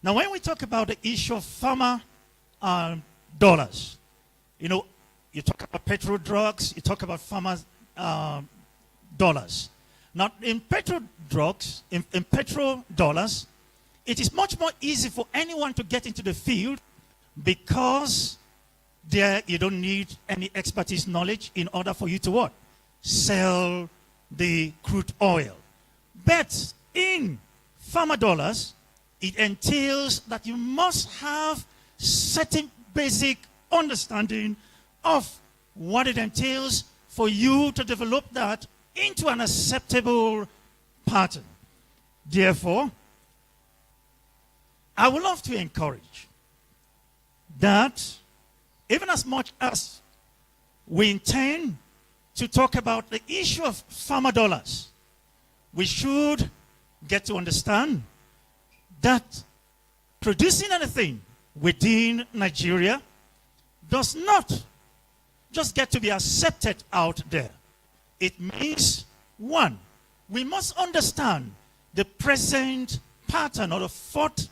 Now, when we talk about the issue of farmer dollars, you know, you talk about petrol drugs, you talk about farmers dollars. Now, in petrol drugs, in petrol dollars, it is much more easy for anyone to get into the field because there you don't need any expertise knowledge in order for you to what? Sell the crude oil. But in farmer dollars, it entails that you must have certain basic understanding of what it entails for you to develop that into an acceptable pattern. Therefore, I would love to encourage that even as much as we intend to talk about the issue of farmer dollars, we should get to understand that producing anything within Nigeria does not just get to be accepted out there. It means, one, we must understand the present pattern of the fourth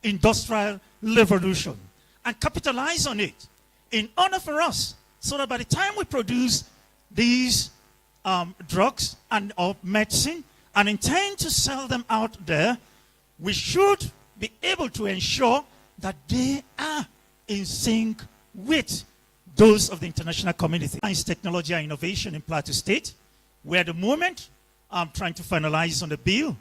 industrial revolution and capitalize on it in order for us, so that by the time we produce these drugs and or medicine and intend to sell them out there, we should be able to ensure that they are in sync with those of the international community. Science, technology, and innovation in Plateau State, where at the moment I'm trying to finalize on the bill,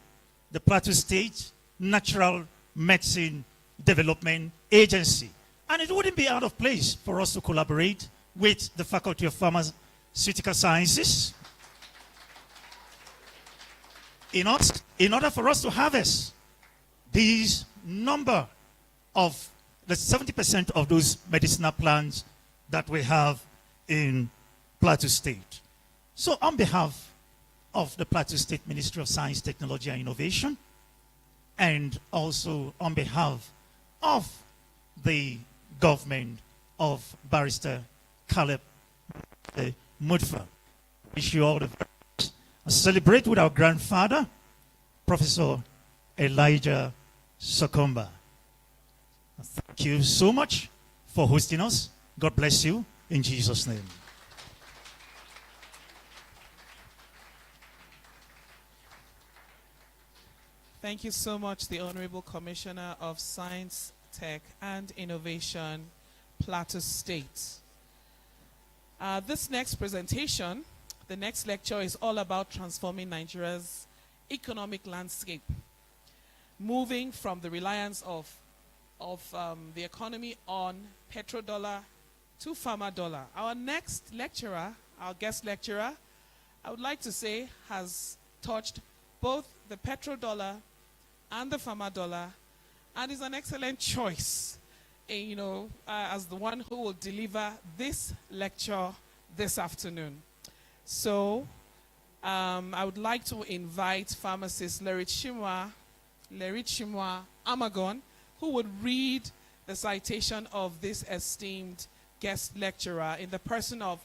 the Plateau State Natural Medicine Development Agency. And it wouldn't be out of place for us to collaborate with the Faculty of Pharmaceutical Sciences in order for us to harvest these number of the 70% of those medicinal plants that we have in Plateau State. So on behalf of the Plateau State Ministry of Science, Technology, and Innovation, and also on behalf of the government of Barrister Caleb Mudfa, wish you all the best. And celebrate with our grandfather, Professor Elijah Sokomba. Thank you so much for hosting us. God bless you in Jesus' name. Thank you so much, the Honorable Commissioner of Science, Tech, and Innovation, Plateau State. This next presentation, the next lecture, is all about transforming Nigeria's economic landscape, moving from the reliance of the economy on petrodollar to farmer dollar. Our next lecturer, our guest lecturer, I would like to say has touched both the petrodollar and the farmer dollar, and is an excellent choice, as the one who will deliver this lecture this afternoon. So I would like to invite pharmacist Lerich Shimwa Amagon, who would read the citation of this esteemed guest lecturer in the person of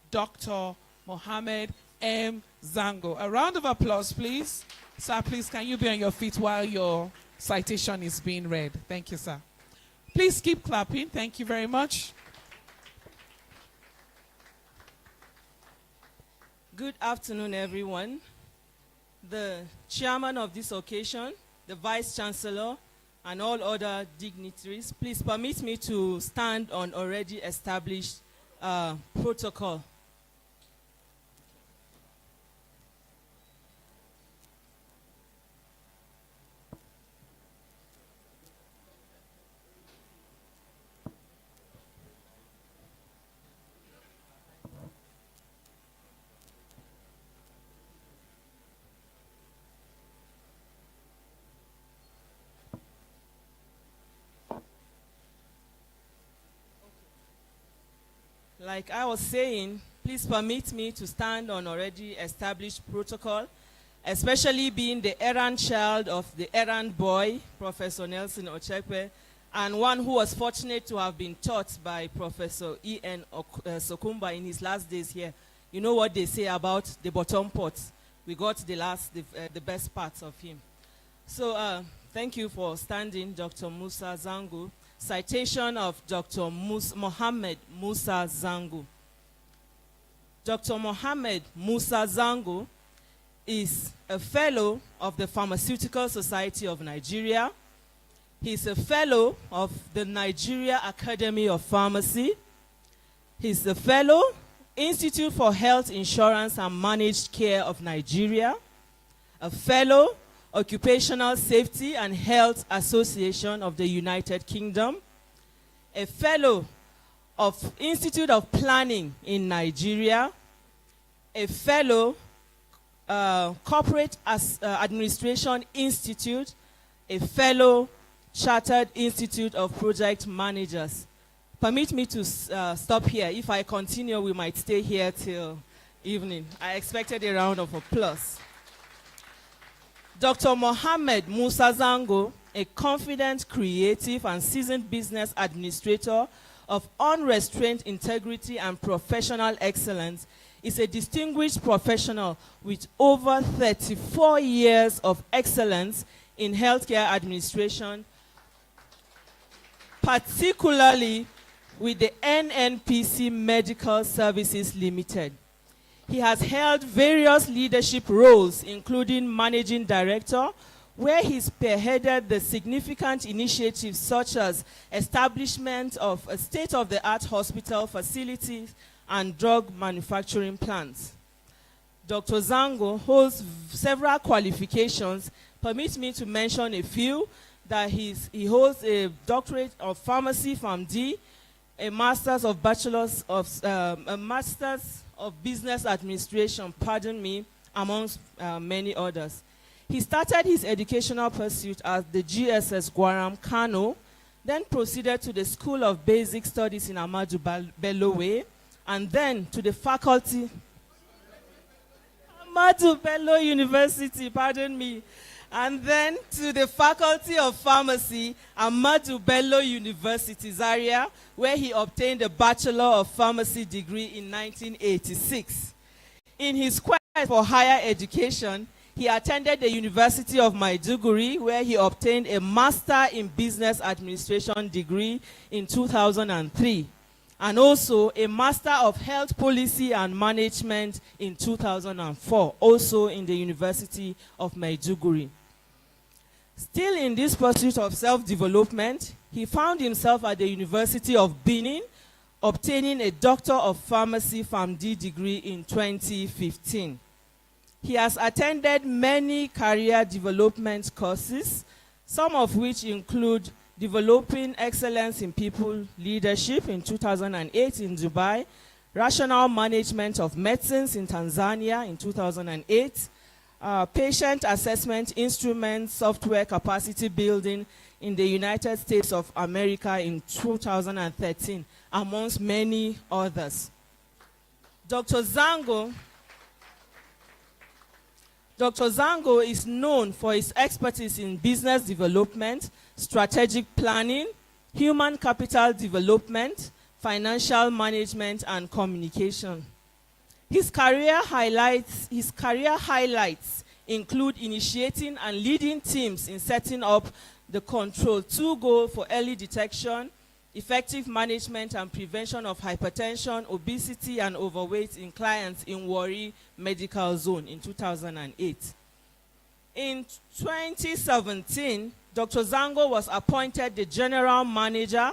Dr. Mohammed M. Zango. A round of applause, please. Sir, please, can you be on your feet while your citation is being read? Thank you, sir. Please keep clapping. Thank you very much. Good afternoon, everyone. The chairman of this occasion, the vice chancellor, and all other dignitaries, please permit me to stand on already established protocol. Like I was saying, please permit me to stand on already established protocol, especially being the errand child of the errand boy, Professor Nelson Ochekwe, and one who was fortunate to have been taught by Professor E.N. Sokumba in his last days here. You know what they say about the bottom pot. We got the best parts of him. So Thank you for standing, Dr. Musa Zango. Citation of Dr. Mohammed Musa Zango. Dr. Mohammed Musa Zango is a fellow of the Pharmaceutical Society of Nigeria. He's a fellow of the Nigeria Academy of Pharmacy. He's a fellow, Institute for Health Insurance and Managed Care of Nigeria. A fellow, Occupational Safety and Health Association of the United Kingdom. A fellow of Institute of Planning in Nigeria. A fellow, Corporate Administration Institute. A fellow, Chartered Institute of Project Managers. Permit me to stop here. If I continue, we might stay here till evening. I expected a round of applause. Dr. Mohammed Musa Zango, a confident, creative, and seasoned business administrator of unrestrained integrity and professional excellence, is a distinguished professional with over 34 years of excellence in healthcare administration, particularly with the NNPC Medical Services Limited. He has held various leadership roles, including managing director, where he spearheaded the significant initiatives such as establishment of a state-of-the-art hospital facilities and drug manufacturing plants. Dr. Zango holds several qualifications. Permit me to mention a few. That he holds a doctorate of pharmacy from D, a master's of business administration, amongst many others. He started his educational pursuit at the GSS Gwaram, Kano, then proceeded to the School of Basic Studies in Ahmadu Bello Way, and then to the faculty, Ahmadu Bello University, and then to the Faculty of Pharmacy, Ahmadu Bello University, Zaria, where he obtained a Bachelor of Pharmacy degree in 1986. In his quest for higher education, he attended the University of Maiduguri, where he obtained a Master in Business Administration degree in 2003, and also a Master of Health Policy and Management in 2004, also in the University of Maiduguri. Still in this pursuit of self-development, he found himself at the University of Benin, obtaining a Doctor of Pharmacy PharmD degree in 2015. He has attended many career development courses, some of which include Developing Excellence in People Leadership in 2008 in Dubai, Rational Management of Medicines in Tanzania in 2008, Patient Assessment Instrument Software Capacity Building in the United States of America in 2013, amongst many others. Dr. Zango is known for his expertise in business development, strategic planning, human capital development, financial management, and communication. His career highlights include initiating and leading teams in setting up the Control 2 goal for early detection, effective management and prevention of hypertension, obesity, and overweight in clients in Warri Medical Zone in 2008. In 2017, Dr. Zango was appointed the General Manager,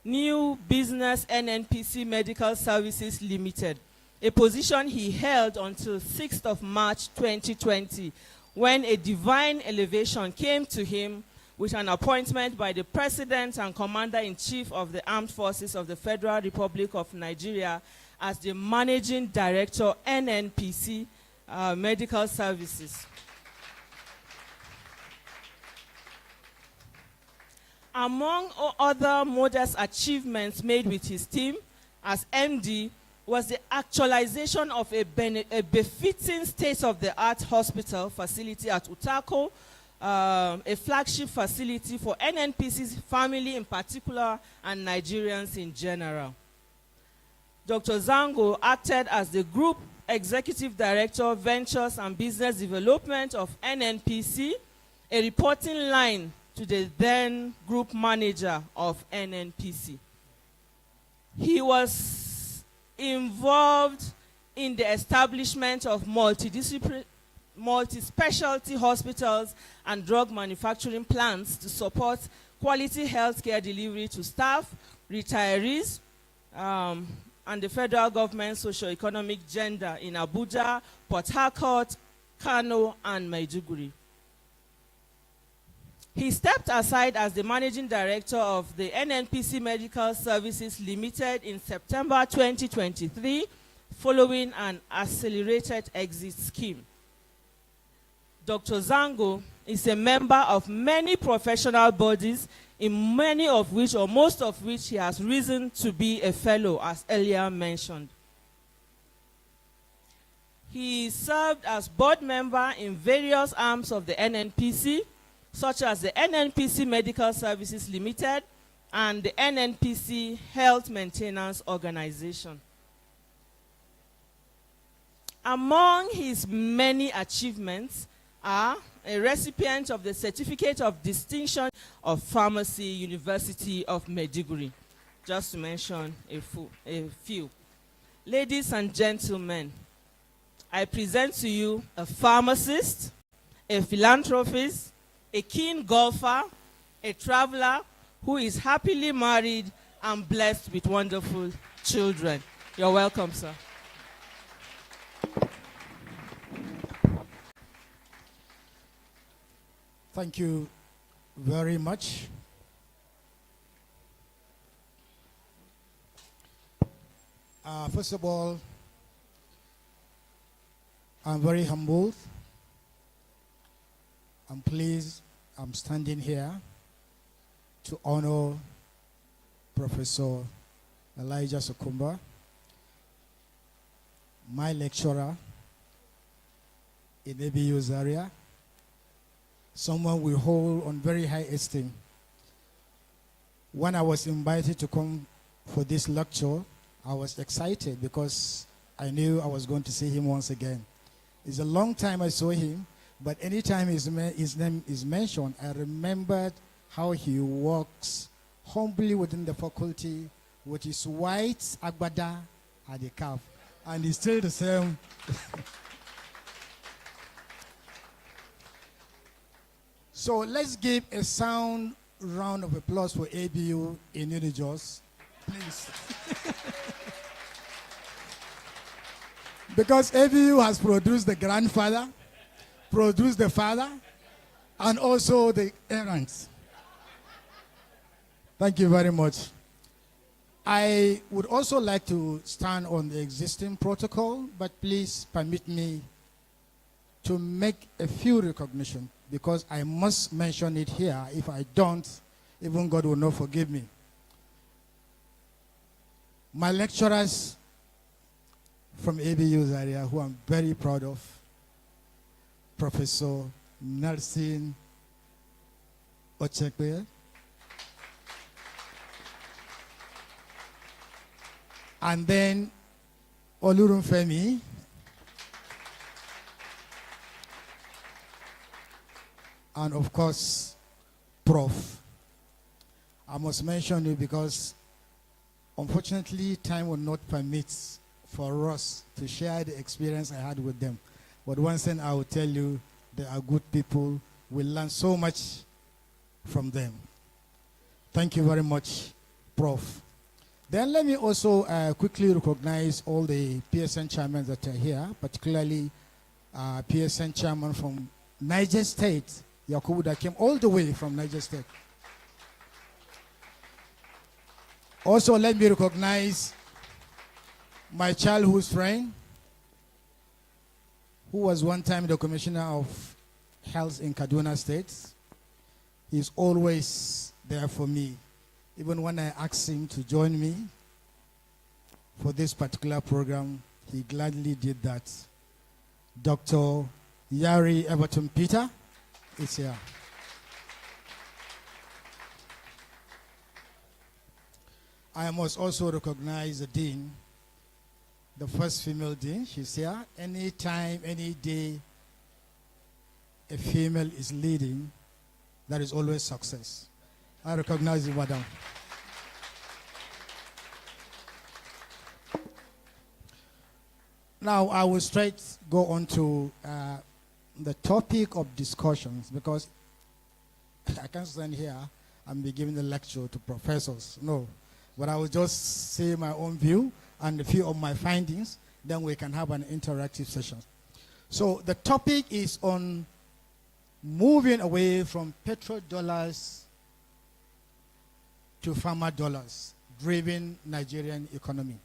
New Business NNPC Medical Services Limited, a position he held until 6th of March 2020, when a divine elevation came to him with an appointment by the President and Commander-in-Chief of the Armed Forces of the Federal Republic of Nigeria as the Managing Director, NNPC Medical Services. Among other modest achievements made with his team as MD was the actualization of a befitting state-of-the-art hospital facility at Utako, a flagship facility for NNPC's family in particular and Nigerians in general. Dr. Zango acted as the Group Executive Director, Ventures and Business Development of NNPC, a reporting line to the then group manager of NNPC. He was involved in the establishment of multi-specialty hospitals and drug manufacturing plants to support quality healthcare delivery to staff, retirees, and the federal government socio-economic gender in Abuja, Port Harcourt, Kano, and Maiduguri. He stepped aside as the managing director of the NNPC Medical Services Limited in September 2023, following an accelerated exit scheme. Dr. Zango is a member of many professional bodies, in many of which, or most of which, he has risen to be a fellow, as earlier mentioned. He served as board member in various arms of the NNPC, such as the NNPC Medical Services Limited and the NNPC Health Maintenance Organization. Among his many achievements are a recipient of the Certificate of Distinction of Pharmacy, University of Maiduguri, just to mention a few. Ladies and gentlemen, I present to you a pharmacist, a philanthropist, a keen golfer, a traveler who is happily married and blessed with wonderful children. You're welcome, sir. Thank you very much. First of all, I'm very humbled. I'm pleased I'm standing here to honor Professor Elijah Sokumba, my lecturer in ABU Zaria, someone we hold on very high esteem. When I was invited to come for this lecture, I was excited because I knew I was going to see him once again. It's a long time I saw him, but anytime his name is mentioned, I remembered how he walks humbly within the faculty with his white agbada at the calf, and he's still the same. So let's give a sound round of applause for ABU in Unijos, please. Because ABU has produced the grandfather, produced the father, and also the errands. Thank you very much. I would also like to stand on the existing protocol, but please permit me to make a few recognition, because I must mention it here. If I don't, even God will not forgive me. My lecturers from ABU's area, who I'm very proud of, Professor Nelson Ochekwe, and then Olurunfemi, and of course, Prof. I must mention you because unfortunately time will not permit for us to share the experience I had with them. But one thing I will tell you, they are good people. We learn so much from them. Thank you very much, Prof. Then let me also quickly recognize all the PSN chairmen that are here, particularly PSN chairman from Niger State, Yakubu, that came all the way from Niger State. Also, let me recognize my childhood friend, who was one time the Commissioner of Health in Kaduna State. He's always there for me. Even when I asked him to join me for this particular program, he gladly did that. Dr. Yari Everton Peter is here. I must also recognize the Dean, the first female Dean. She's here. Anytime, any day, a female is leading, there is always success. I recognize you, madam. Now, I will straight go on to the topic of discussions, because I can't stand here and be giving a lecture to professors. No. But I will just say my own view and a few of my findings. Then we can have an interactive session. So the topic is on moving away from petrodollars to farmer dollars, driving Nigerian economy.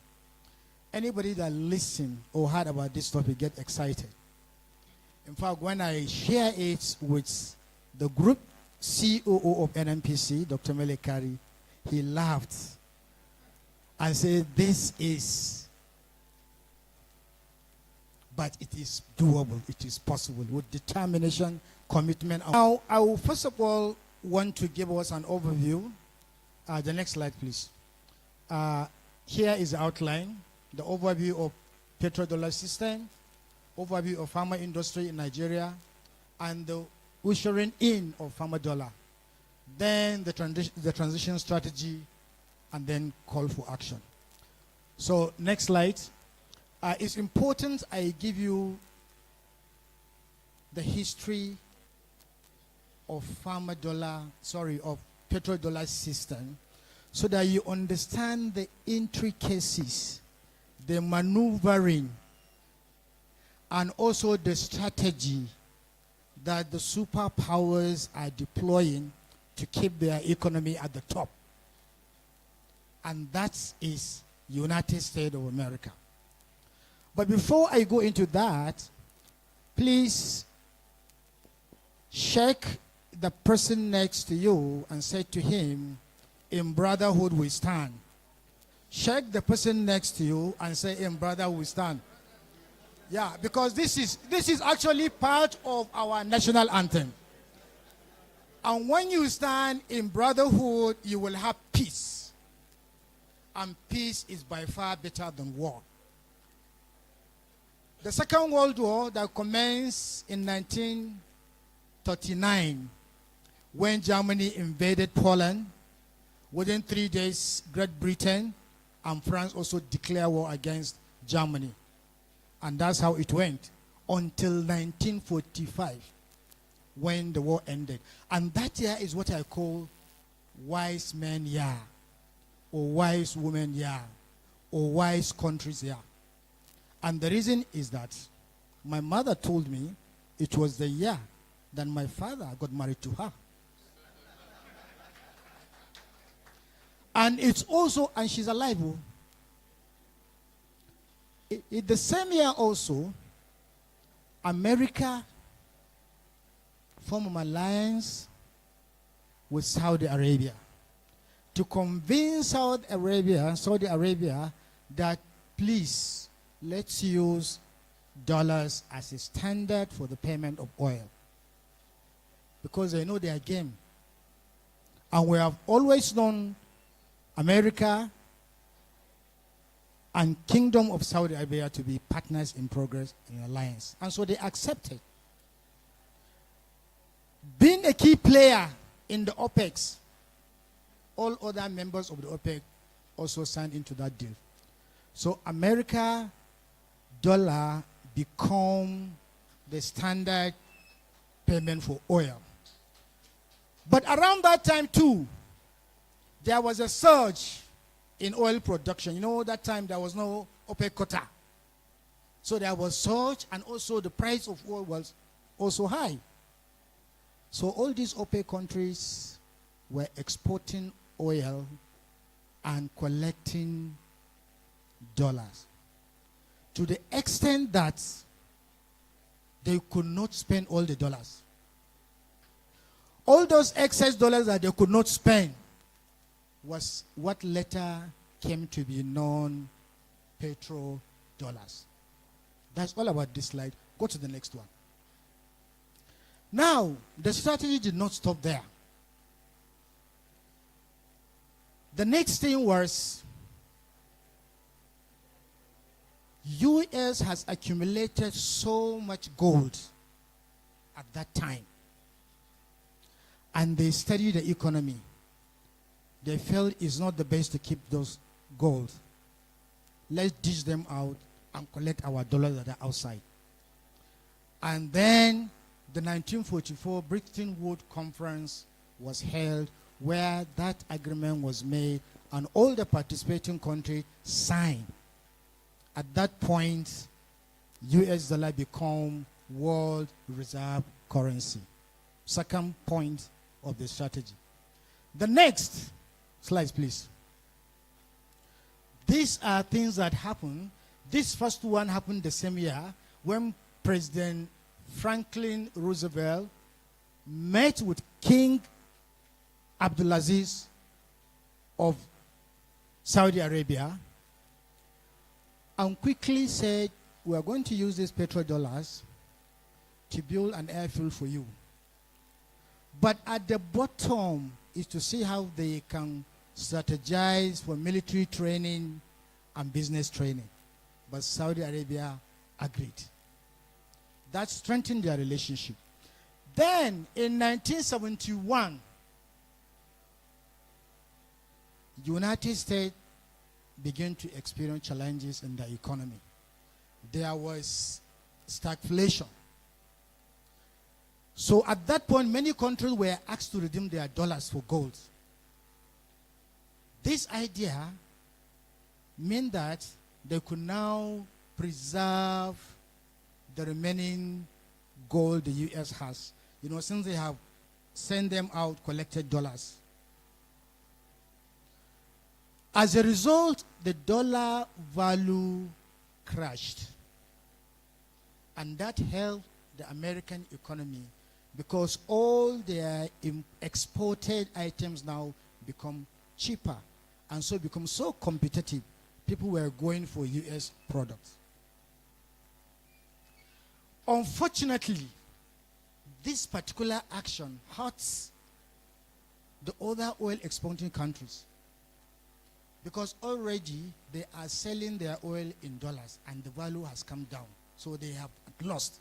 Anybody that listened or heard about this topic get excited. In fact, when I share it with the group COO of NNPC, Dr. Melekari, he laughed and said, this is, but it is doable, it is possible with determination, commitment. Now, I will first of all want to give us an overview. The next slide, please. Here is the outline, the overview of petrodollar system, overview of farmer industry in Nigeria, and the ushering in of farmer dollar. Then the transition strategy, and then call for action. So next slide. It's important I give you the history of of petrodollar system, so that you understand the intricacies, the maneuvering, and also the strategy that the superpowers are deploying to keep their economy at the top. And that is United States of America. But before I go into that, please check the person next to you and say to him, in brotherhood we stand. Check the person next to you and say, in brotherhood we stand. Yeah, because this is actually part of our national anthem. And when you stand in brotherhood, you will have peace. And peace is by far better than war. The Second World War that commenced in 1939, when Germany invaded Poland, within 3 days, Great Britain and France also declared war against Germany. And that's how it went until 1945, when the war ended. And that year is what I call wise men year, or wise women year, or wise countries year. And the reason is that my mother told me it was the year that my father got married to her. And it's also, and she's alive. In the same year also, America formed an alliance with Saudi Arabia to convince Saudi Arabia that please, let's use dollars as a standard for the payment of oil. Because they know their game. And we have always known America and Kingdom of Saudi Arabia to be partners in progress in alliance. And so they accepted. Being a key player in the OPEC, all other members of the OPEC also signed into that deal. So America dollar become the standard payment for oil. But around that time too, there was a surge in oil production. You know, that time there was no OPEC quota. So there was surge, and also the price of oil was also high. So all these OPEC countries were exporting oil and collecting dollars, to the extent that they could not spend all the dollars. All those excess dollars that they could not spend was what later came to be known petrodollars. That's all about this slide. Go to the next one. Now, the strategy did not stop there. The next thing was U.S. has accumulated so much gold at that time. and they study the economy, they felt it's not the best to keep those gold. Let's dish them out and collect our dollars that are outside. And then the 1944 Bretton Woods Conference was held, where that agreement was made and all the participating countries signed. At that point, US dollar became world reserve currency. Second point of the strategy. The next slide, please. These are things that happen. This first one happened the same year when President Franklin Roosevelt met with King Abdulaziz of Saudi Arabia and quickly said, we are going to use these petrodollars to build an airfield for you. But at the bottom is to see how they can strategize for military training and business training. But Saudi Arabia agreed. That strengthened their relationship. Then in 1971, the United States began to experience challenges in the economy. There was stagflation. So at that point, many countries were asked to redeem their dollars for gold. This idea meant that they could now preserve the remaining gold the U.S. has. You know, since they have sent them out collected dollars. As a result, the dollar value crashed. And that helped the American economy because all their exported items now become cheaper and so become so competitive. People were going for U.S. products. Unfortunately, this particular action hurts the other oil exporting countries because already they are selling their oil in dollars and the value has come down. So they have lost.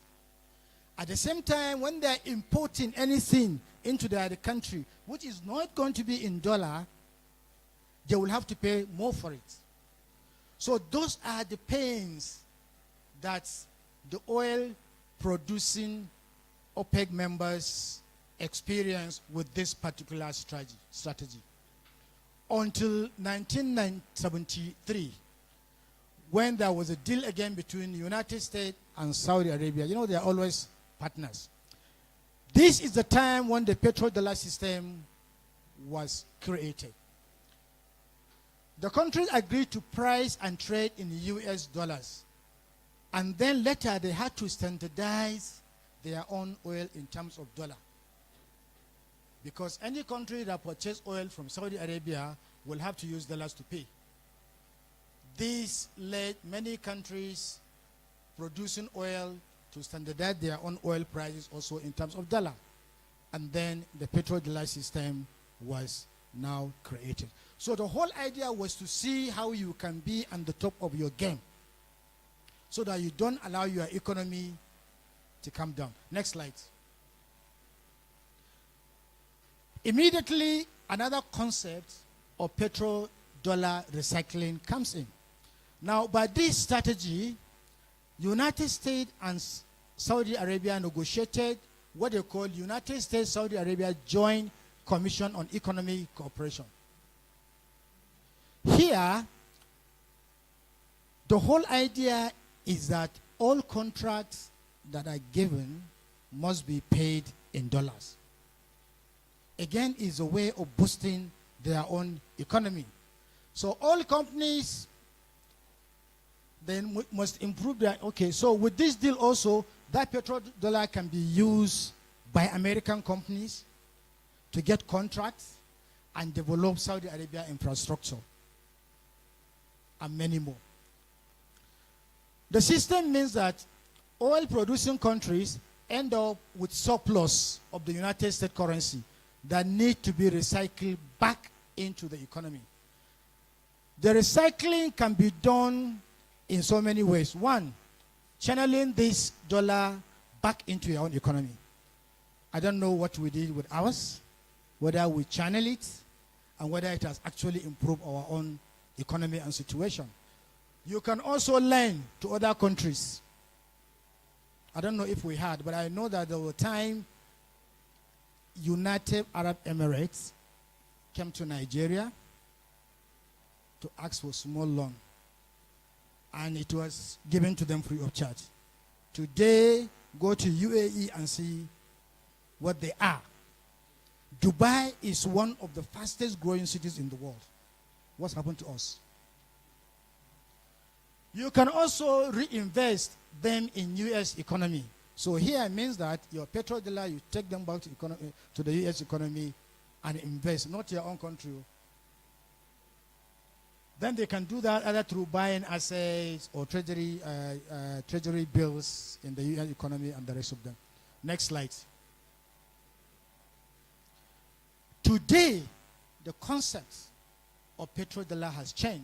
At the same time, when they're importing anything into their country, which is not going to be in dollar, they will have to pay more for it. So those are the pains that the oil producing OPEC members experience with this particular strategy. Until 1973, when there was a deal again between the United States and Saudi Arabia. You know, they are always partners. This is the time when the petrodollar system was created. The countries agreed to price and trade in US dollars. And then later they had to standardize their own oil in terms of dollar. Because any country that purchases oil from Saudi Arabia will have to use dollars to pay. This led many countries producing oil to standardize their own oil prices also in terms of dollar. And then the petrodollar system was now created. So the whole idea was to see how you can be on the top of your game so that you don't allow your economy to come down. Next slide. Immediately, another concept of petrodollar recycling comes in. Now, by this strategy, United States and Saudi Arabia negotiated what they call United States-Saudi Arabia Joint Commission on Economic Cooperation. Here, the whole idea is that all contracts that are given must be paid in dollars. Again, is a way of boosting their own economy. So all companies then must improve their, okay, so with this deal also, that petrodollar can be used by American companies to get contracts and develop Saudi Arabia infrastructure and many more. The system means that oil producing countries end up with surplus of the United States currency that need to be recycled back into the economy. The recycling can be done in so many ways. One, channeling this dollar back into your own economy. I don't know what we did with ours, whether we channel it, and whether it has actually improved our own economy and situation. You can also lend to other countries. I don't know if we had, but I know that there was a time United Arab Emirates came to Nigeria to ask for small loan, and it was given to them free of charge. Today, go to UAE and see what they are. Dubai is one of the fastest growing cities in the world. What's happened to us? You can also reinvest them in U.S. economy. So here means that your petrodollar, you take them back to the U.S. economy and invest, not your own country. Then they can do that either through buying assets or treasury bills in the U.S. economy and the rest of them. Next slide. Today, the concept of petrodollar has changed.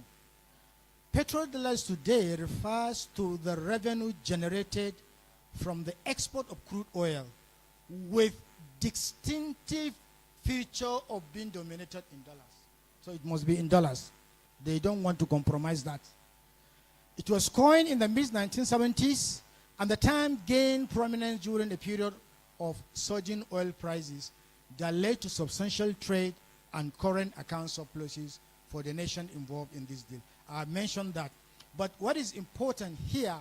Petrodollars today refers to the revenue generated from the export of crude oil with distinctive feature of being denominated in dollars. So it must be in dollars. They don't want to compromise that. It was coined in the mid-1970s, and the term gained prominence during a period of surging oil prices that led to substantial trade and current account surpluses for the nation involved in this deal. I mentioned that. But what is important here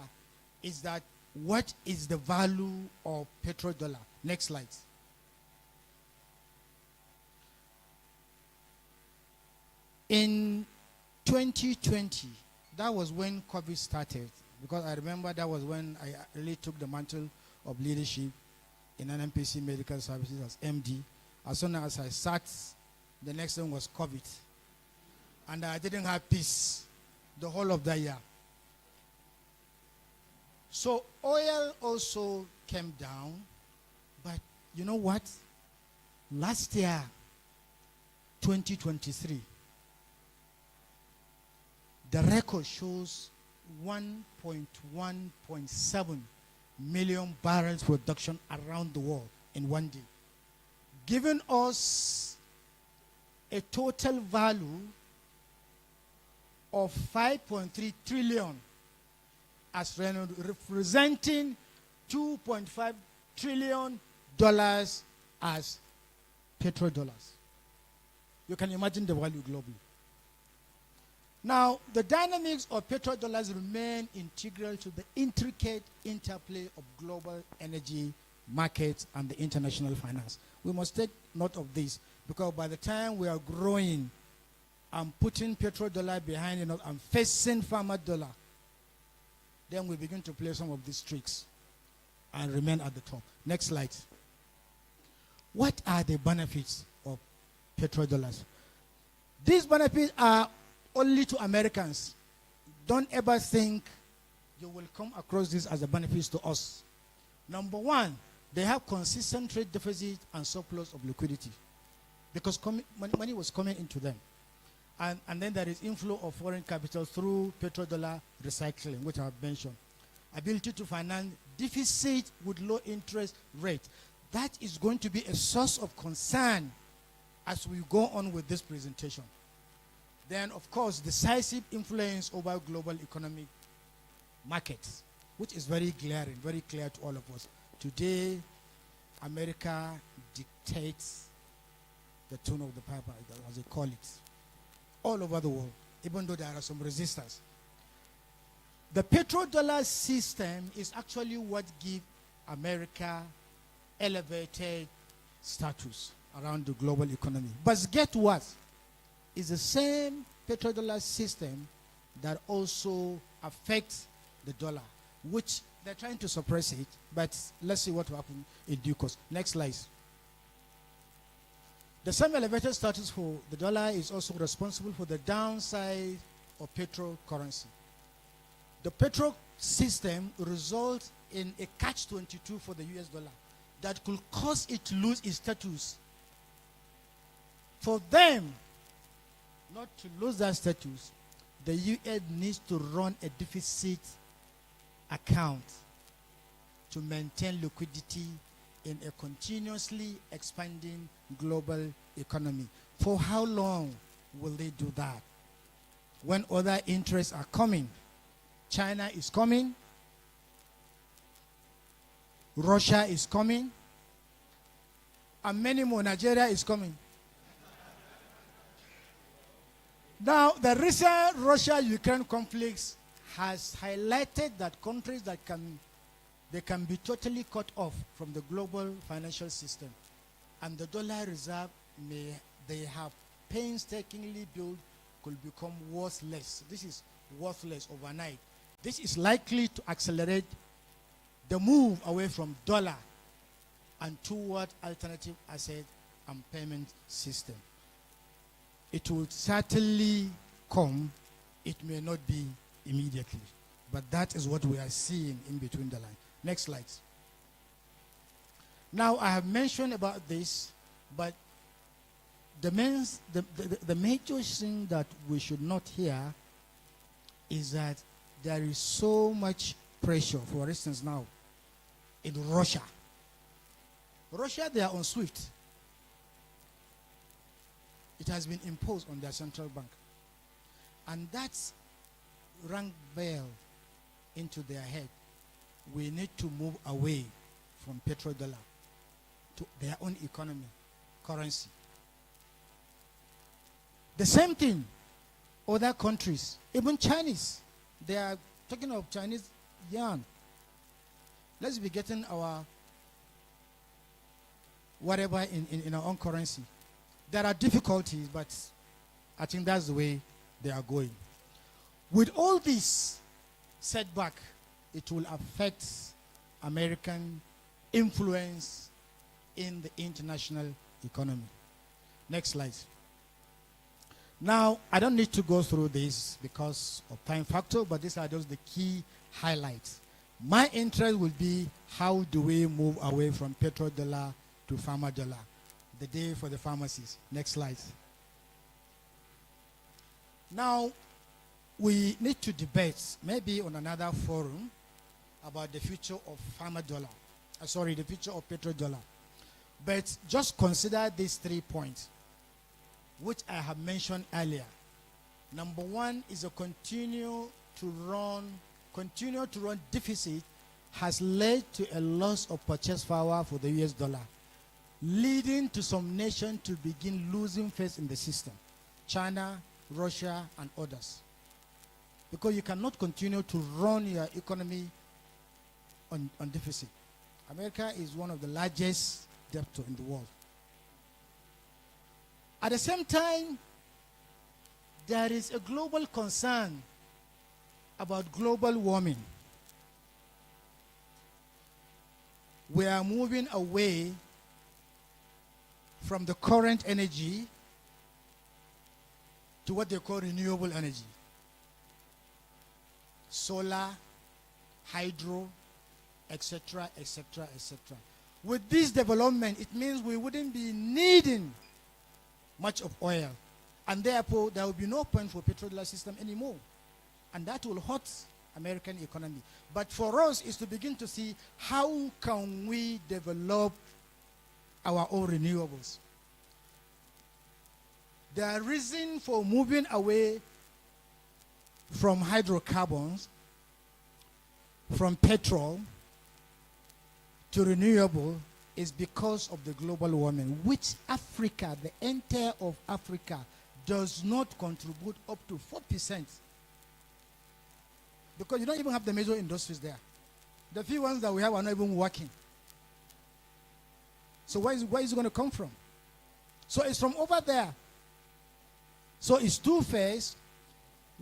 is that what is the value of petrodollar? Next slide. In 2020, that was when COVID started, because I remember that was when I really took the mantle of leadership in NMPC Medical Services as MD. As soon as I sat, the next one was COVID. And I didn't have peace the whole of that year. So oil also came down, but you know what? Last year, 2023, the record shows 1.7 million barrels production around the world in one day, giving us a total value of 5.3 trillion as representing $2.5 trillion as petrodollars. You can imagine the value globally. Now, the dynamics of petrodollars remain integral to the intricate interplay of global energy markets and the international finance. We must take note of this, because by the time we are growing and putting petrodollar behind it and facing farmer dollar, then we begin to play some of these tricks and remain at the top. Next slide. What are the benefits of petrodollars? These benefits are only to Americans. Don't ever think you will come across this as a benefit to us. Number one, they have consistent trade deficit and surplus of liquidity, because money was coming into them. And then there is inflow of foreign capital through petrodollar recycling, which I have mentioned. Ability to finance deficit with low interest rate. That is going to be a source of concern as we go on with this presentation. Then, of course, decisive influence over global economic markets, which is very glaring, very clear to all of us. Today, America dictates the tune of the piper, as they call it, all over the world, even though there are some resistors. The petrodollar system is actually what gives America elevated status around the global economy. But get what? It's the same petrodollar system that also affects the dollar, which they're trying to suppress it, but let's see what will happen in due course. Next slide. The same elevated status for the dollar is also responsible for the downside of petro currency. The petro system results in a catch-22 for the US dollar that could cause it to lose its status. For them not to lose that status, the US needs to run a deficit account to maintain liquidity in a continuously expanding global economy. For how long will they do that? When other interests are coming, China is coming, Russia is coming, and many more. Nigeria is coming. Now, the recent Russia-Ukraine conflicts has highlighted that countries that can be totally cut off from the global financial system, and the dollar reserve they have painstakingly built could become worthless. This is worthless overnight. This is likely to accelerate the move away from dollar and toward alternative asset and payment system. It will certainly come. It may not be immediately, but that is what we are seeing in between the lines. Next slide. Now, I have mentioned about this, but the major thing that we should not hear is that there is so much pressure, for instance now, in Russia. Russia, they are on SWIFT. It has been imposed on their central bank. And that's rang bell into their head. We need to move away from petrodollar to their own economy, currency. The same thing, other countries, even Chinese, they are talking of Chinese yuan. Let's be getting our whatever in our own currency. There are difficulties, but I think that's the way they are going. With all this setback, it will affect American influence in the international economy. Next slide. Now, I don't need to go through this because of time factor, but these are just the key highlights. My interest will be how do we move away from petrodollar to farmer dollar. The day for the pharmacies. Next slide. Now, we need to debate, maybe on another forum, about the future of farmer dollar. The future of petrodollar. But just consider these 3 points, which I have mentioned earlier. Number one is a continue to run deficit has led to a loss of purchase power for the US dollar, leading to some nations to begin losing faith in the system. China, Russia, and others. Because you cannot continue to run your economy on deficit. America is one of the largest debtors in the world. At the same time, there is a global concern about global warming. We are moving away from the current energy to what they call renewable energy. Solar, hydro, etc., etc., etc. With this development, it means we wouldn't be needing much of oil. And therefore, there will be no point for petrodollar system anymore. And that will hurt American economy. But for us, is to begin to see how can we develop our own renewables. The reason for moving away from hydrocarbons, from petrol to renewable is because of the global warming, which Africa, the entire of Africa, does not contribute up to 4%. Because you don't even have the major industries there. The few ones that we have are not even working. So where is it going to come from? So it's from over there. So it's two-phase.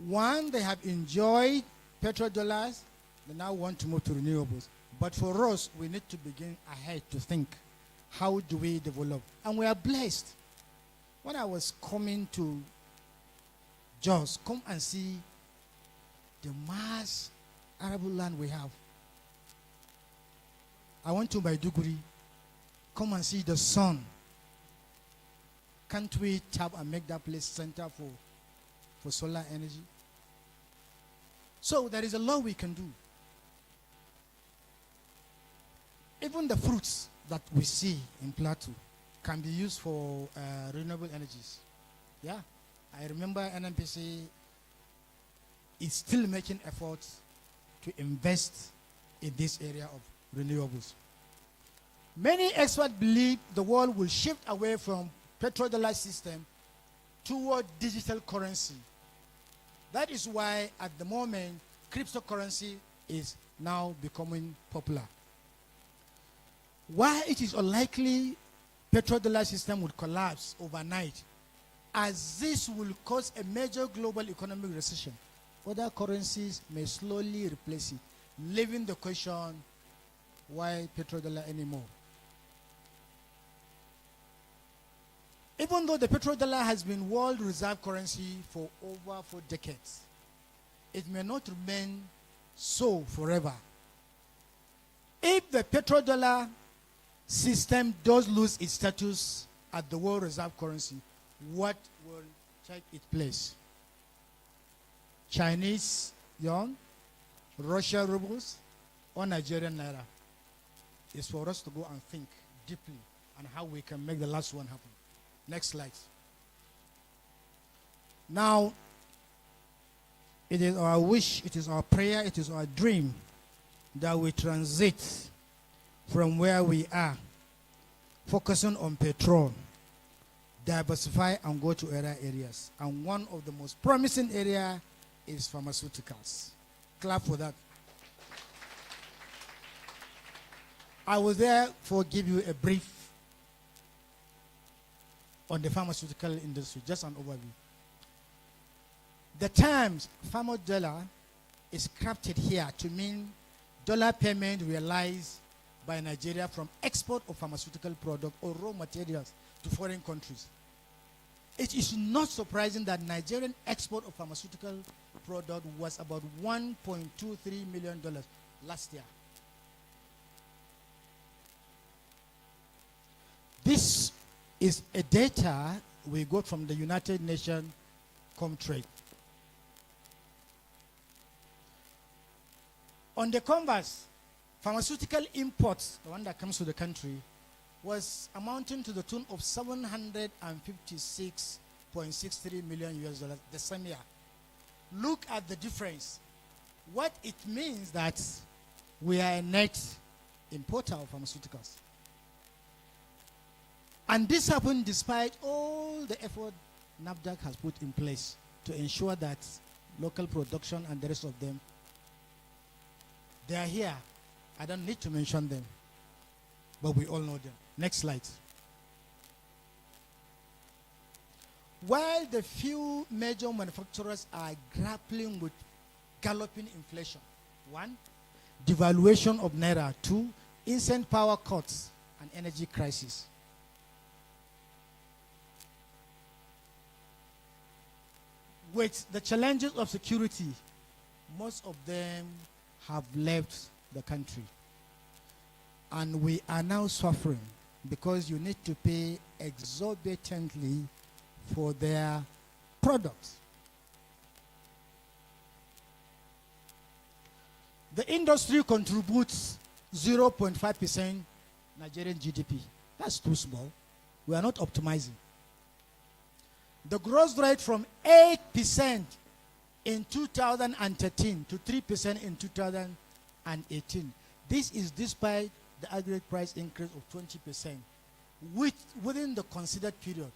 One, they have enjoyed petrodollars. They now want to move to renewables. But for us, we need to begin ahead to think, how do we develop? And we are blessed. When I was coming to Jos, come and see the mass arable land we have. I went to Maiduguri. Come and see the sun. Can't we tap and make that place center for solar energy? So there is a lot we can do. Even the fruits that we see in Plateau can be used for renewable energies. Yeah, I remember NNPC is still making efforts to invest in this area of renewables. Many experts believe the world will shift away from petrodollar system toward digital currency. That is why at the moment cryptocurrency is now becoming popular. Why it is unlikely petrodollar system would collapse overnight, as this will cause a major global economic recession. Other currencies may slowly replace it, leaving the question, why petrodollar anymore? Even though the petrodollar has been world reserve currency for over 4 decades, it may not remain so forever. If the petrodollar system does lose its status as the world reserve currency, what will take its place? Chinese yuan, Russian rubles, or Nigerian naira? It's for us to go and think deeply on how we can make the last one happen. Next slide. Now, it is our wish, it is our prayer, it is our dream that we transit from where we are, focusing on petrol, diversify and go to other areas. And one of the most promising areas is pharmaceuticals. Clap for that. I will therefore give you a brief on the pharmaceutical industry, just an overview. The terms $dollar is crafted here to mean dollar payment realized by Nigeria from export of pharmaceutical products or raw materials to foreign countries. It is not surprising that Nigerian export of pharmaceutical product was about $1.23 million last year. This is a data we got from the United Nations Comtrade. On the converse, pharmaceutical imports, the one that comes to the country, was amounting to the tune of $756.63 million the same year. Look at the difference. What it means that we are a net importer of pharmaceuticals. And this happened despite all the effort NAFDAC has put in place to ensure that local production and the rest of them, they are here. I don't need to mention them, but we all know them. Next slide. While the few major manufacturers are grappling with galloping inflation, 1, devaluation of Naira, 2, instant power cuts, and energy crisis. With the challenges of security, most of them have left the country. And we are now suffering because you need to pay exorbitantly for their products. The industry contributes 0.5% Nigerian GDP. That's too small. We are not optimizing. The growth rate from 8% in 2013 to 3% in 2018. This is despite the aggregate price increase of 20% within the considered period.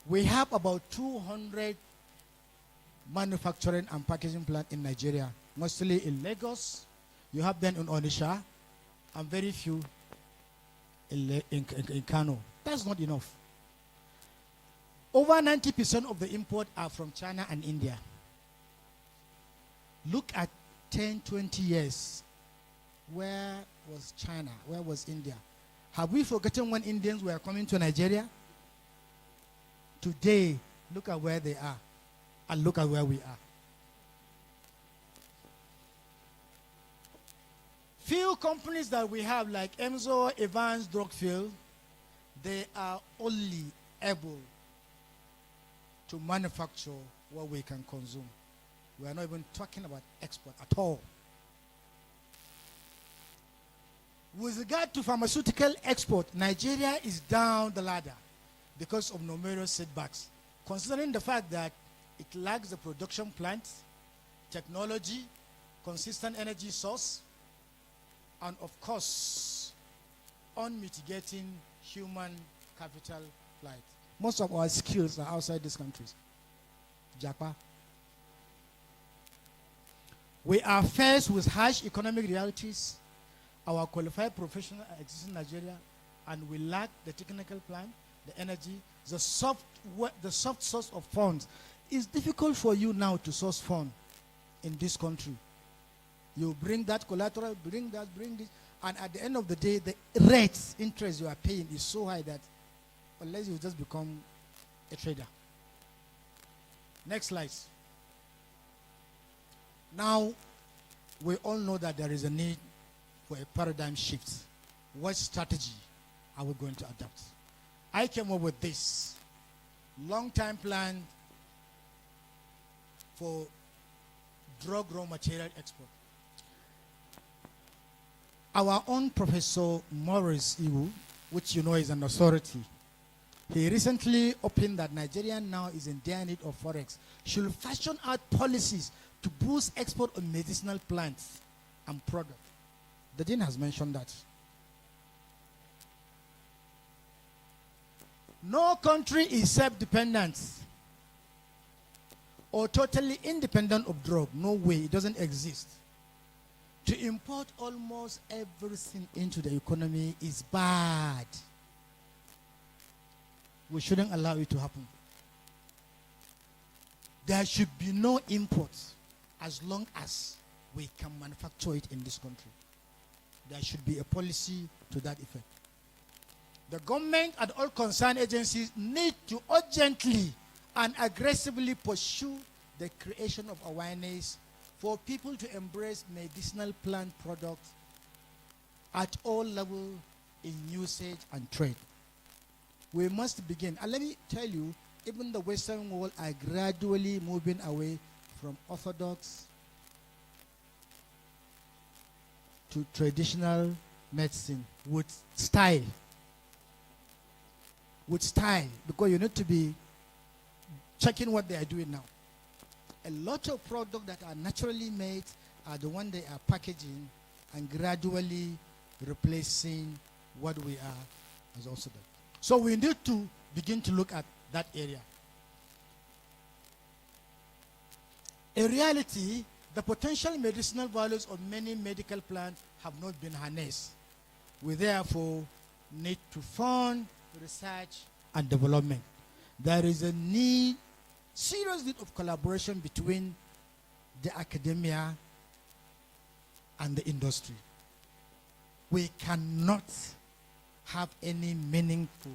We have about 200 manufacturing and packaging plants in Nigeria, mostly in Lagos. You have them in Onitsha, and very few in Kano. That's not enough. Over 90% of the import are from China and India. Look at 10, 20 years. Where was China? Where was India? Have we forgotten when Indians were coming to Nigeria? Today, look at where they are, and look at where we are. Few companies that we have, like Emzo, Evans, Drugfield, they are only able to manufacture what we can consume. We are not even talking about export at all. With regard to pharmaceutical export, Nigeria is down the ladder because of numerous setbacks, considering the fact that it lacks the production plants, technology, consistent energy source, and of course, unmitigating human capital plight. Most of our skills are outside these countries. Japa. We are faced with harsh economic realities. Our qualified professionals exist in Nigeria, and we lack the technical plan, the energy, the soft source of funds. It's difficult for you now to source funds in this country. You bring that collateral, bring that, bring this, and at the end of the day, the rates, interest you are paying is so high that unless you just become a trader. Next slide. Now, we all know that there is a need for a paradigm shift. What strategy are we going to adopt? I came up with this long-term plan for drug raw material export. Our own Professor Morris Iwu, which you know is an authority, he recently opened that Nigeria now is in dire need of forex, should fashion out policies to boost export of medicinal plants and products. The Dean has mentioned that. No country is self-dependent or totally independent of drug. No way, it doesn't exist. To import almost everything into the economy is bad. We shouldn't allow it to happen. There should be no imports as long as we can manufacture it in this country. There should be a policy to that effect. The government and all concerned agencies need to urgently and aggressively pursue the creation of awareness for people to embrace medicinal plant products at all levels in usage and trade. We must begin. And let me tell you, even the Western world are gradually moving away from orthodox to traditional medicine with style. With style, because you need to be checking what they are doing now. A lot of products that are naturally made are the ones they are packaging and gradually replacing what we are as also done. So we need to begin to look at that area. In reality, the potential medicinal values of many medical plants have not been harnessed. We therefore need to fund research and development. There is a need, serious need of collaboration between the academia and the industry. We cannot have any meaningful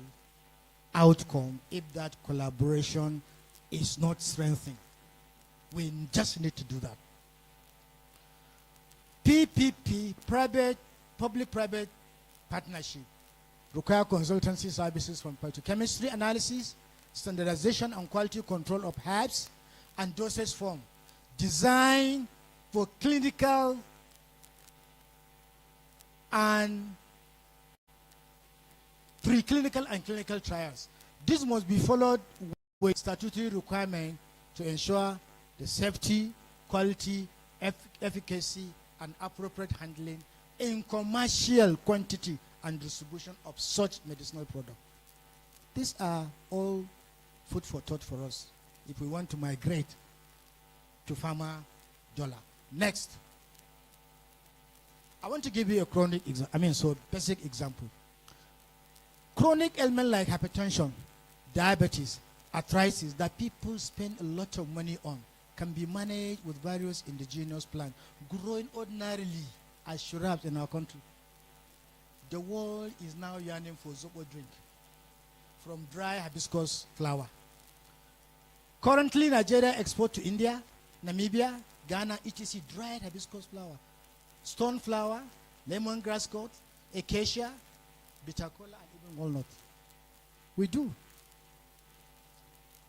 outcome if that collaboration is not strengthened. We just need to do that. PPP, public-private partnership, require consultancy services from phytochemistry analysis, standardization and quality control of herbs and dosage form, design for clinical and preclinical and clinical trials. This must be followed with statutory requirement to ensure the safety, quality, efficacy, and appropriate handling in commercial quantity and distribution of such medicinal products. These are all food for thought for us if we want to migrate to farmer dollar. Next, I want to give you a basic example. Chronic ailment like hypertension, diabetes, arthritis that people spend a lot of money on can be managed with various indigenous plants growing ordinarily as shrubs in our country. The world is now yearning for zobo drink from dry hibiscus flower. Currently, Nigeria exports to India, Namibia, Ghana, etc. dried hibiscus flower, stone flower, lemongrass gourd, acacia, bitter cola, and even walnut. We do.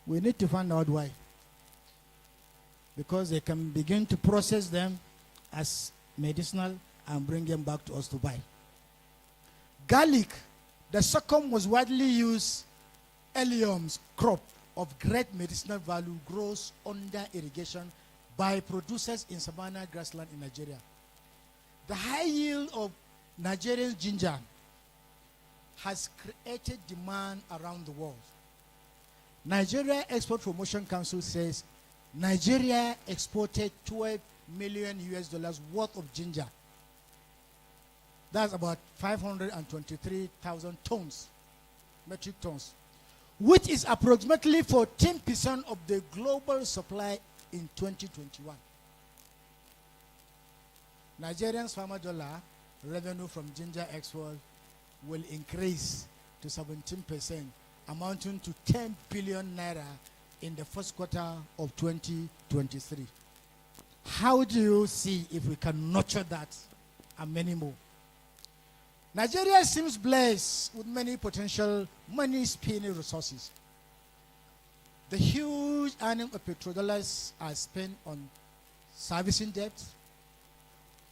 We need to find out why. Because they can begin to process them as medicinal and bring them back to us to buy. Garlic, the second most widely used alliums crop of great medicinal value, grows under irrigation by producers in savanna grassland in Nigeria. The high yield of Nigerian ginger has created demand around the world. Nigeria Export Promotion Council says Nigeria exported 12 million US dollars worth of ginger. That's about 523,000 tons, metric tons, which is approximately 14% of the global supply in 2021. Nigerians farmer dollar revenue from ginger export will increase to 17%, amounting to 10 billion naira in the first quarter of 2023. How do you see if we can nurture that and many more? Nigeria seems blessed with many potential money-spinning resources. The huge earnings of petrodollars are spent on servicing debt,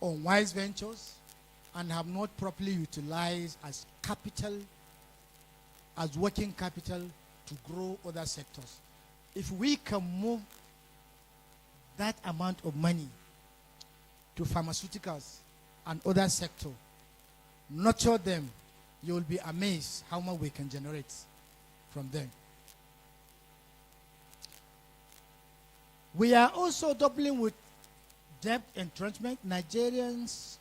on wise ventures, and have not properly utilized as capital, as working capital to grow other sectors. If we can move that amount of money to pharmaceuticals and other sectors, nurture them, you will be amazed how much we can generate from them. We are also doubling with debt entrenchment. Nigerians'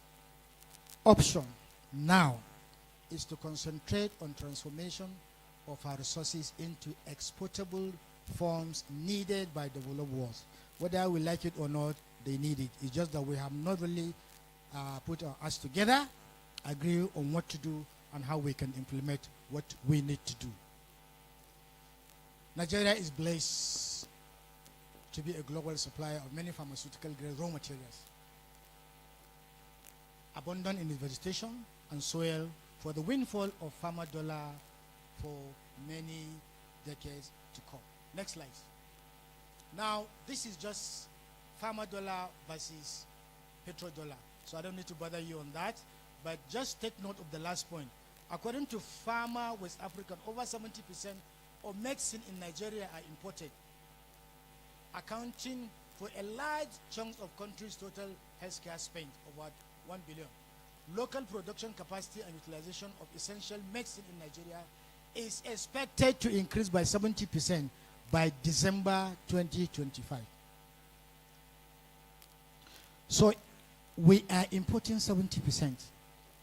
option now is to concentrate on transformation of our resources into exportable forms needed by developed worlds. Whether we like it or not, they need it. It's just that we have not really put our heads together, agree on what to do and how we can implement what we need to do. Nigeria is blessed to be a global supplier of many pharmaceutical grade raw materials, abundant in its vegetation and soil for the windfall of farmer dollar for many decades to come. Next slide. Now, this is just farmer dollar versus petrodollar, so I don't need to bother you on that, but just take note of the last point. According to Farmer West Africa, over 70% of medicine in Nigeria are imported, accounting for a large chunk of country's total healthcare spend, about 1 billion. Local production capacity and utilization of essential medicine in Nigeria is expected to increase by 70% by December 2025. So we are importing 70%.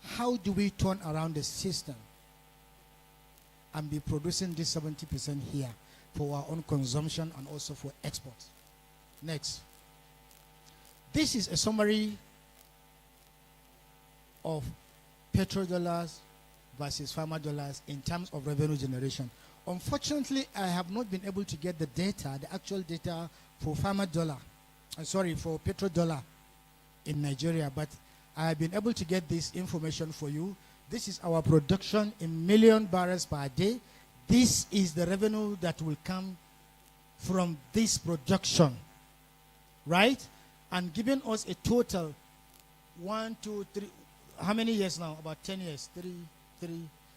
How do we turn around the system and be producing this 70% here for our own consumption and also for export? Next. This is a summary of petrodollars versus farmer dollars in terms of revenue generation. Unfortunately, I have not been able to get the data, the actual data for farmer dollar, for petrodollar in Nigeria, but I have been able to get this information for you. This is our production in million barrels per day. This is the revenue that will come from this production, right? And giving us a total 1, 2, 3, how many years now? About 10 years,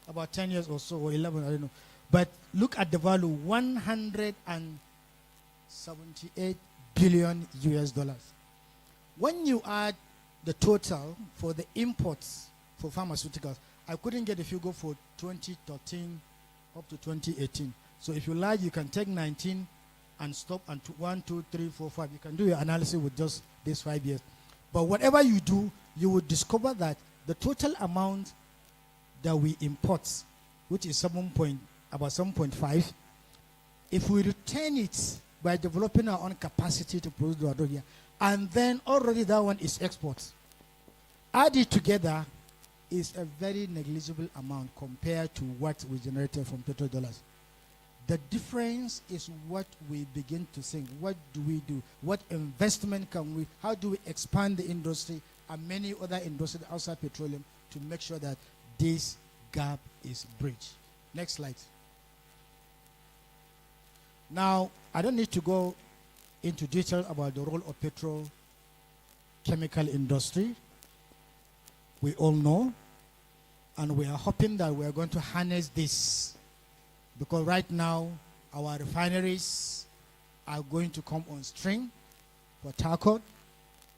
about 10 years or so, or 11, I don't know. But look at the value, 178 billion US dollars. When you add the total for the imports for pharmaceuticals, I couldn't get a figure for 2013 up to 2018. So if you like, you can take 19 and stop and 1, 2, 3, 4, 5. You can do your analysis with just these 5 years. But whatever you do, you will discover that the total amount that we import, which is about 7.5, if we return it by developing our own capacity to produce the here, and then already that one is export. Add it together is a very negligible amount compared to what we generated from petrodollars. The difference is what we begin to think. What do we do? What investment can we, how do we expand the industry and many other industries outside petroleum to make sure that this gap is bridged? Next slide. Now, I don't need to go into detail about the role of petrochemical industry. We all know. And we are hoping that we are going to harness this, because right now our refineries are going to come on stream. Port Harcourt,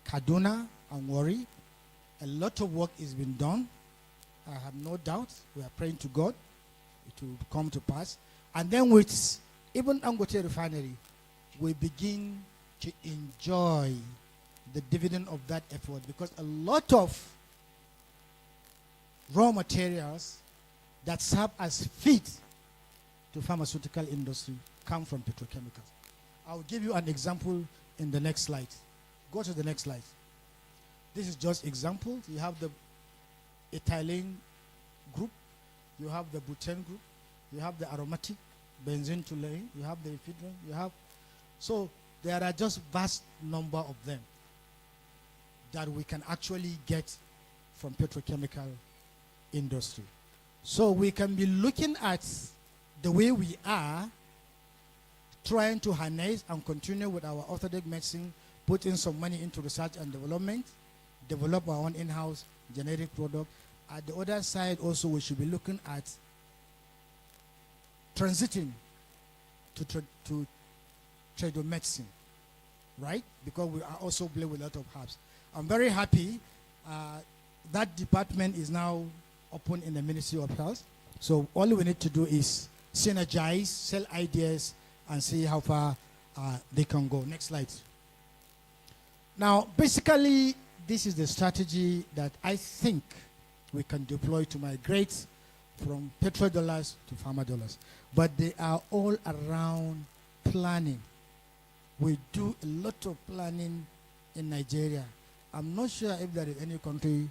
Kaduna, and Warri. A lot of work is being done. I have no doubt. We are praying to God it will come to pass. And then with even Dangote Refinery, we begin to enjoy the dividend of that effort, because a lot of raw materials that serve as feed to pharmaceutical industry come from petrochemicals. I'll give you an example in the next slide. Go to the next slide. This is just example. You have the ethylene group, you have the butane group, you have the aromatic, benzene toluene, you have the ephedrine, you have, so there are just vast number of them that we can actually get from petrochemical industry. So we can be looking at the way we are trying to harness and continue with our orthodox medicine, put in some money into research and development, develop our own in-house generic product. At the other side also, we should be looking at transiting to trade medicine, right? Because we are also playing with a lot of herbs. I'm very happy that department is now open in the Ministry of Health. So all we need to do is synergize, sell ideas, and see how far they can go. Next slide. Now, basically, this is the strategy that I think we can deploy to migrate from petrodollars to pharma dollars. But they are all around planning. We do a lot of planning in Nigeria. I'm not sure if there is any country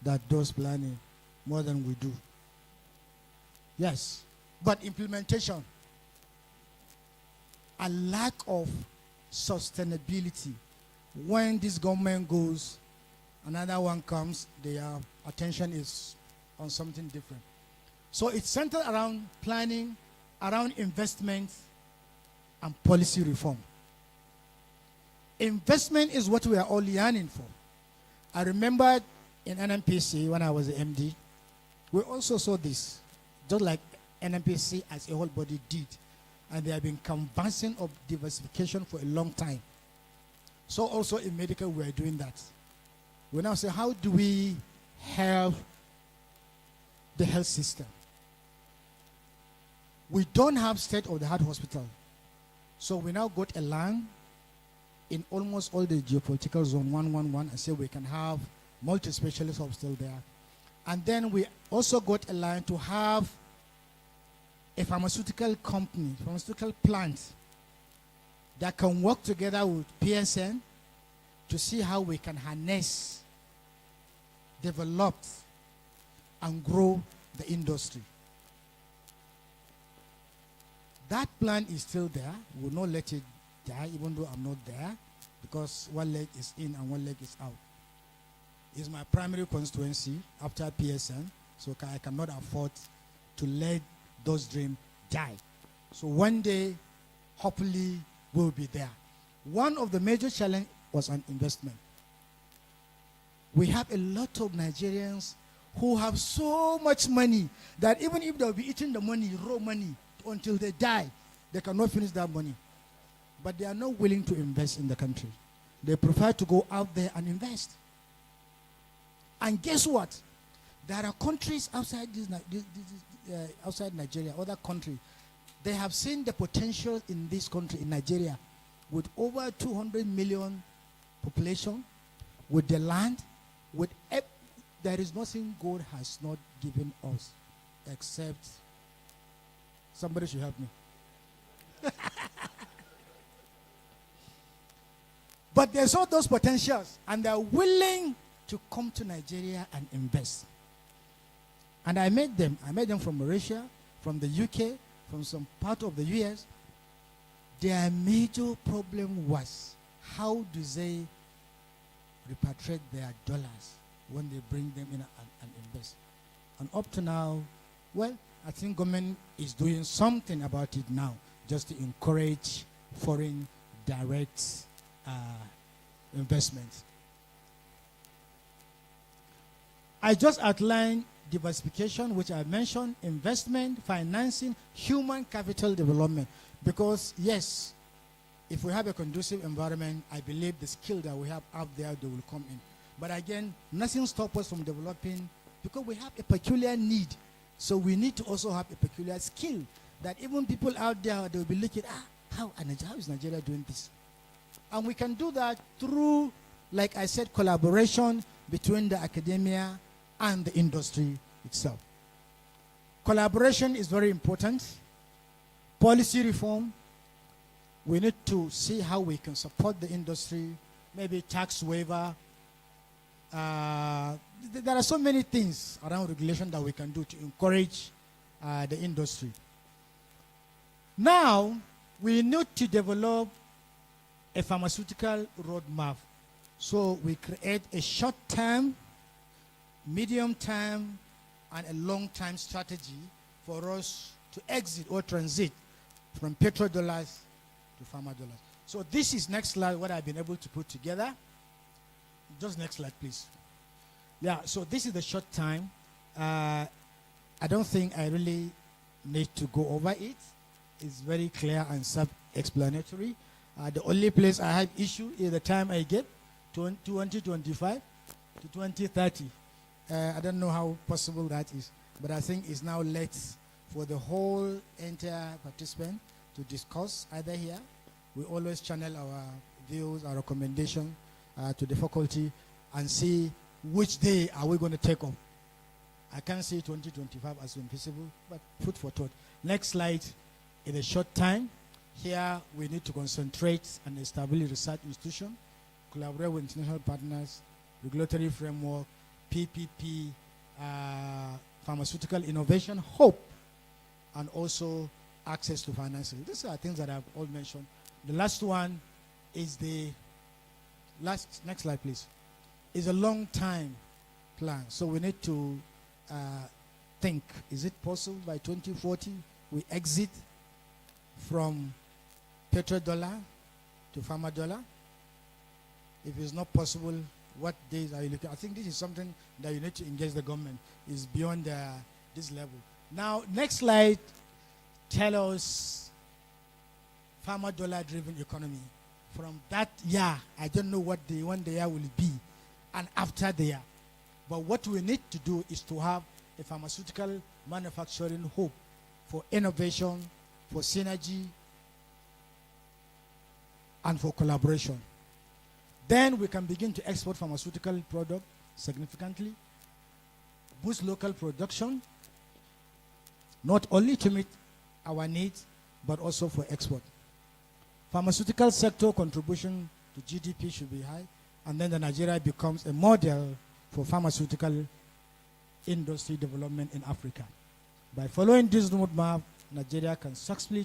that does planning more than we do. Yes, but implementation, a lack of sustainability. When this government goes, another one comes, their attention is on something different. So it's centered around planning, around investment, and policy reform. Investment is what we are all yearning for. I remember in NNPC when I was the MD, we also saw this, just like NNPC as a whole body did. And they have been canvassing of diversification for a long time. So also in medical, we are doing that. We now say, how do we help the health system? We don't have state-of-the-art hospital. So we now got a land in almost all the geopolitical zone 111 and say we can have multi-specialist hospital there. And then we also got a line to have a pharmaceutical company, pharmaceutical plant that can work together with PSN to see how we can harness, develop, and grow the industry. That plan is still there. We will not let it die, even though I'm not there, because one leg is in and one leg is out. It's my primary constituency after PSN, so I cannot afford to let those dreams die. So one day, hopefully, we'll be there. One of the major challenges was on investment. We have a lot of Nigerians who have so much money that even if they'll be eating the money, raw money, until they die, they cannot finish that money. But they are not willing to invest in the country. They prefer to go out there and invest. And guess what? There are countries outside outside Nigeria, other countries. They have seen the potential in this country, in Nigeria, with over 200 million population, with the land, there is nothing God has not given us, except somebody should help me. But they saw those potentials, and they're willing to come to Nigeria and invest. And I met them. I met them from Malaysia, from the UK, from some part of the US. Their major problem was, how do they repatriate their dollars when they bring them in and invest? And up to now, well, I think government is doing something about it now, just to encourage foreign direct investment. I just outlined diversification, which I mentioned, investment, financing, human capital development. Because yes, if we have a conducive environment, I believe the skill that we have out there, they will come in. But again, nothing stops us from developing because we have a peculiar need. So we need to also have a peculiar skill that even people out there, they will be looking, how is Nigeria doing this? And we can do that through, like I said, collaboration between the academia and the industry itself. Collaboration is very important. Policy reform, we need to see how we can support the industry, maybe tax waiver. There are so many things around regulation that we can do to encourage the industry. Now, we need to develop a pharmaceutical roadmap. So we create a short-term, medium-term, and a long-term strategy for us to exit or transit from petrodollars to pharma dollars. So this is next slide, what I've been able to put together. Just next slide, please. Yeah, so this is the short time. I don't think I really need to go over it. It's very clear and self-explanatory. The only place I have issue is the time I get, 2025 to 2030. I don't know how possible that is, but I think it's now late for the whole entire participant to discuss either here. We always channel our views, our recommendation to the faculty and see which day are we going to take up. I can't see 2025 as impossible, but food for thought. Next slide. In a short time, here we need to concentrate and establish research institution, collaborate with international partners, regulatory framework, PPP, pharmaceutical innovation, hope, and also access to financing. These are things that I've all mentioned. The last one is the next slide, please. Is a long time plan. So we need to think, is it possible by 2040 we exit from petrodollar to pharma dollar? If it's not possible, what days are you looking at? I think this is something that you need to engage the government. Is beyond this level. Now, next slide tell us pharma dollar driven economy. From that year, I don't know when the year will be, and after the year. But what we need to do is to have a pharmaceutical manufacturing hub for innovation, for synergy, and for collaboration. Then we can begin to export pharmaceutical product significantly, boost local production, not only to meet our needs, but also for export. Pharmaceutical sector contribution to GDP should be high, and then Nigeria becomes a model for pharmaceutical industry development in Africa. By following this roadmap, Nigeria can successfully